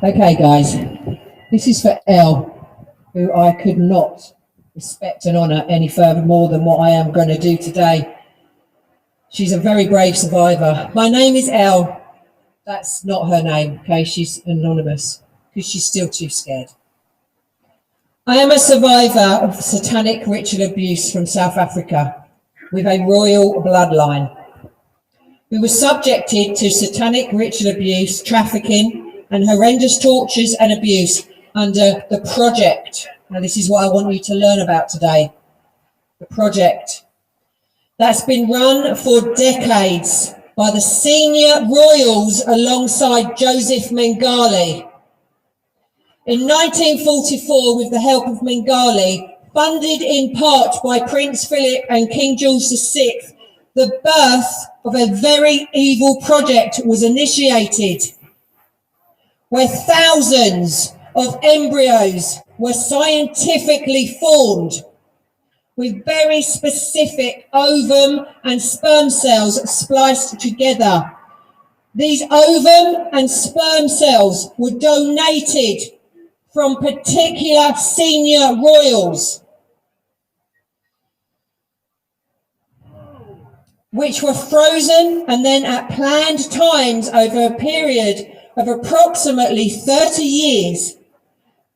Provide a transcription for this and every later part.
Okay, guys, this is for Elle, who I could not respect and honour any further more than what I am going to do today. She's a very brave survivor. My name is Elle. That's not her name, okay? She's anonymous because she's still too scared. I am a survivor of satanic ritual abuse from South Africa with a royal bloodline. We were subjected to satanic ritual abuse, trafficking, and horrendous tortures and abuse under the project. Now, this is what I want you to learn about today. The project that's been run for decades by the senior royals alongside Joseph Mengele. In 1944, with the help of Mengele, funded in part by Prince Philip and King George VI, the birth of a very evil project was initiated, where thousands of embryos were scientifically formed with very specific ovum and sperm cells spliced together. These ovum and sperm cells were donated from particular senior royals, which were frozen and then at planned times over a period of approximately 30 years,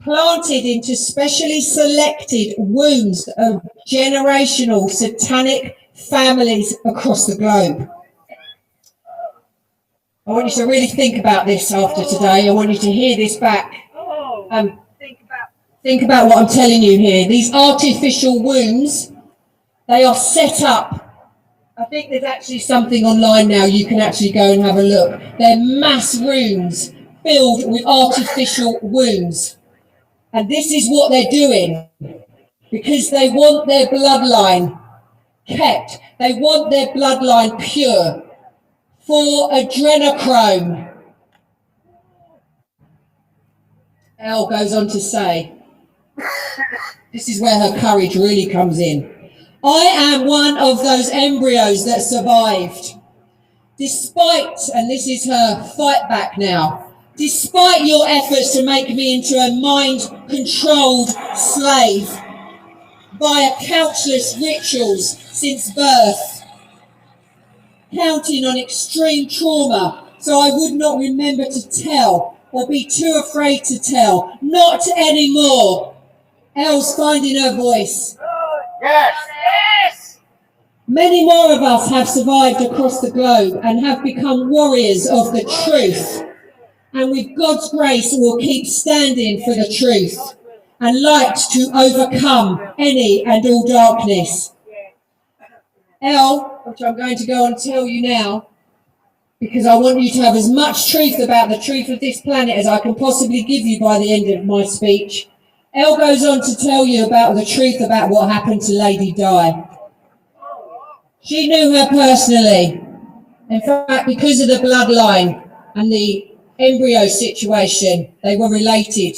planted into specially selected wombs of generational satanic families across the globe. I want you to really think about this after today. I want you to hear this back. Think about what I'm telling you here. These artificial wombs, they are set up. I think there's actually something online now you can actually go and have a look. They're mass rooms filled with artificial wombs. And this is what they're doing because they want their bloodline kept. They want their bloodline pure for adrenochrome. Elle goes on to say, this is where her courage really comes in. I am one of those embryos that survived. Despite, and this is her fight back now, despite your efforts to make me into a mind-controlled slave via countless rituals since birth, counting on extreme trauma so I would not remember to tell or be too afraid to tell. Not anymore. Elle's finding her voice. Yes! Yes! Many more of us have survived across the globe and have become warriors of the truth. And with God's grace, we'll keep standing for the truth and light to overcome any and all darkness. Elle, which I'm going to go and tell you now, because I want you to have as much truth about the truth of this planet as I can possibly give you by the end of my speech. Elle goes on to tell you about the truth about what happened to Lady Di. She knew her personally. In fact, because of the bloodline and the embryo situation, they were related.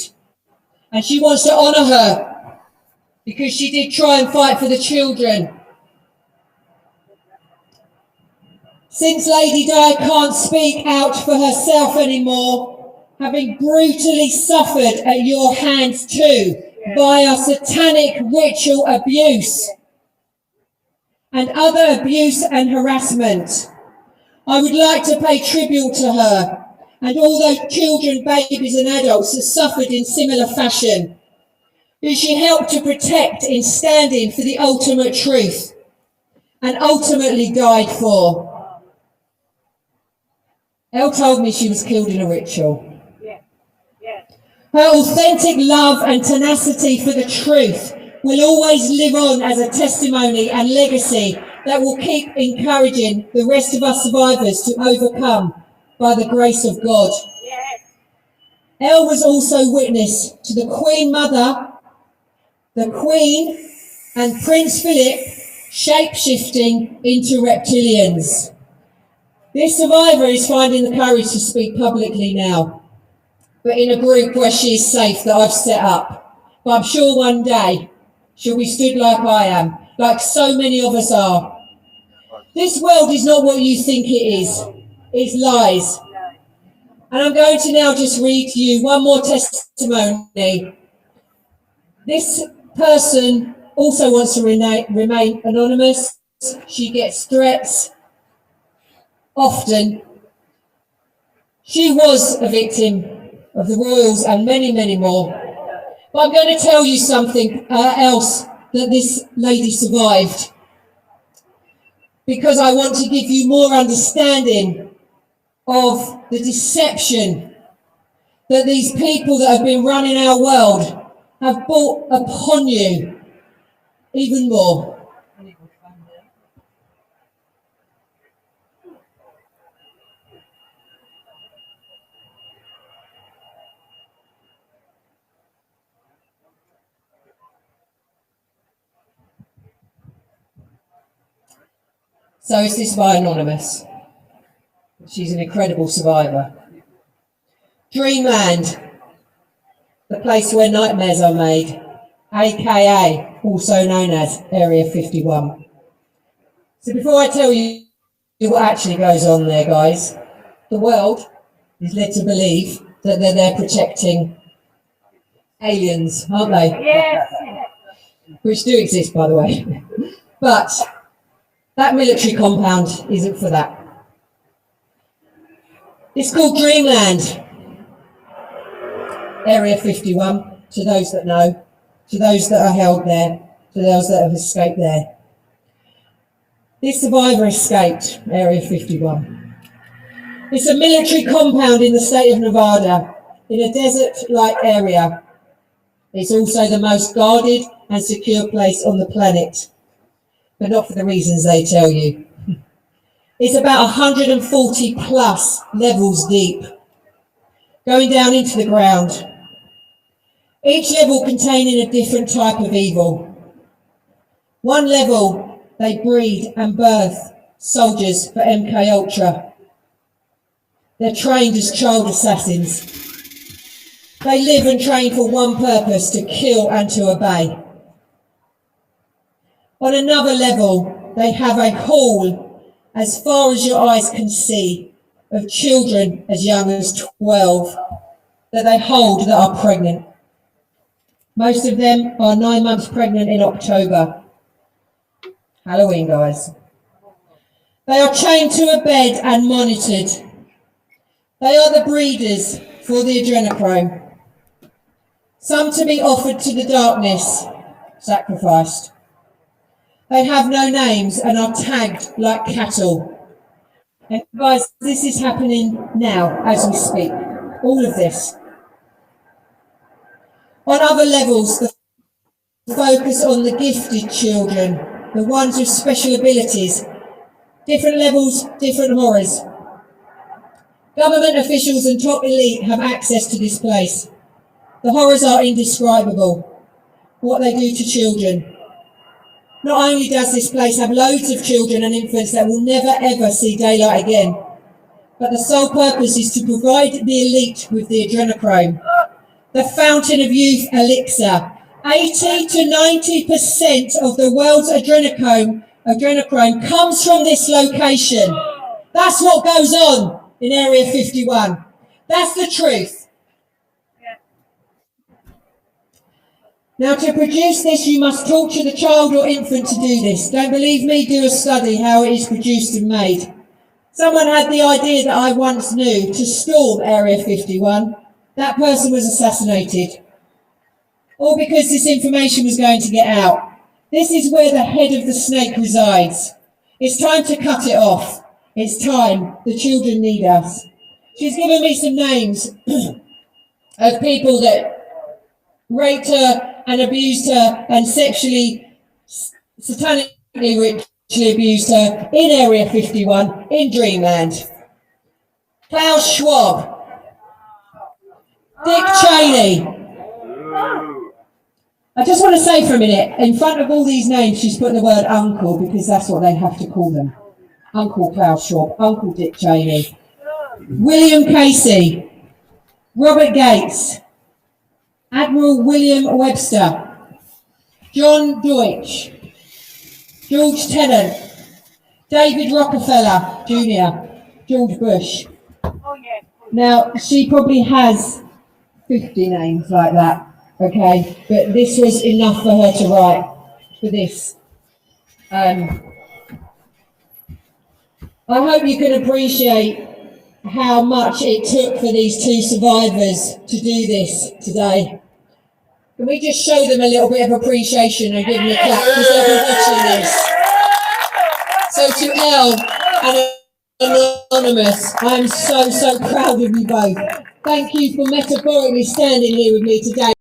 And she wants to honour her because she did try and fight for the children. Since Lady Di can't speak out for herself anymore, having brutally suffered at your hands too via satanic ritual abuse and other abuse and harassment, I would like to pay tribute to her and all those children, babies and adults that suffered in similar fashion, who she helped to protect in standing for the ultimate truth and ultimately died for. Elle told me she was killed in a ritual. Her authentic love and tenacity for the truth will always live on as a testimony and legacy that will keep encouraging the rest of us survivors to overcome by the grace of God. Elle was also witness to the Queen Mother, the Queen and Prince Philip shape-shifting into reptilians. This survivor is finding the courage to speak publicly now, but in a group where she is safe that I've set up. But I'm sure one day she'll be stood like I am, like so many of us are. This world is not what you think it is. It's lies. And I'm going to now just read to you one more testimony. This person also wants to remain anonymous. She gets threats often. She was a victim of the royals and many, many more. But I'm going to tell you something else that this lady survived, because I want to give you more understanding of the deception that these people that have been running our world have brought upon you even more. So is this by Anonymous. She's an incredible survivor. Dreamland, the place where nightmares are made, aka also known as Area 51. So before I tell you what actually goes on there, guys, the world is led to believe that they're there protecting aliens, aren't they? Yes. Which do exist, by the way. But that military compound isn't for that. It's called Dreamland, Area 51, to those that know, to those that are held there, to those that have escaped there. This survivor escaped Area 51. It's a military compound in the state of Nevada, in a desert-like area. It's also the most guarded and secure place on the planet, but not for the reasons they tell you. It's about 140 plus levels deep, going down into the ground. Each level containing a different type of evil. One level, they breed and birth soldiers for MK Ultra. They're trained as child assassins. They live and train for one purpose, to kill and to obey. On another level, they have a hall as far as your eyes can see of children as young as 12 that they hold that are pregnant. Most of them are 9 months pregnant in October. Halloween, guys. They are chained to a bed and monitored. They are the breeders for the adrenochrome. Some to be offered to the darkness, sacrificed. They have no names and are tagged like cattle. And guys, this is happening now as we speak. All of this. On other levels, the focus on the gifted children, the ones with special abilities. Different levels, different horrors. Government officials and top elite have access to this place. The horrors are indescribable, what they do to children. Not only does this place have loads of children and infants that will never ever see daylight again, but the sole purpose is to provide the elite with the adrenochrome, the fountain of youth elixir. 80 to 90% of the world's adrenochrome comes from this location. That's what goes on in Area 51. That's the truth. Now, to produce this, you must torture the child or infant to do this. Don't believe me? Do a study how it is produced and made. Someone had the idea that I once knew to storm Area 51. That person was assassinated. All because this information was going to get out. This is where the head of the snake resides. It's time to cut it off. It's time. The children need us. She's given me some names of people that raped her and abused her and sexually, satanically ritually abused her in Area 51 in Dreamland. Klaus Schwab, Dick Cheney. I just want to say for a minute, in front of all these names, she's put the word uncle because that's what they have to call them. Uncle Klaus Schwab, Uncle Dick Cheney, William Casey, Robert Gates, Admiral William Webster, John Deutsch, George Tenet, David Rockefeller Jr., George Bush, Now, she probably has 50 names like that, okay? But this was enough for her to write for this. I hope you can appreciate how much it took for these two survivors to do this today. Can we just show them a little bit of appreciation and give them a clap because they'll be watching this. So to Elle and Anonymous, I am so proud of you both. Thank you for metaphorically standing here with me today.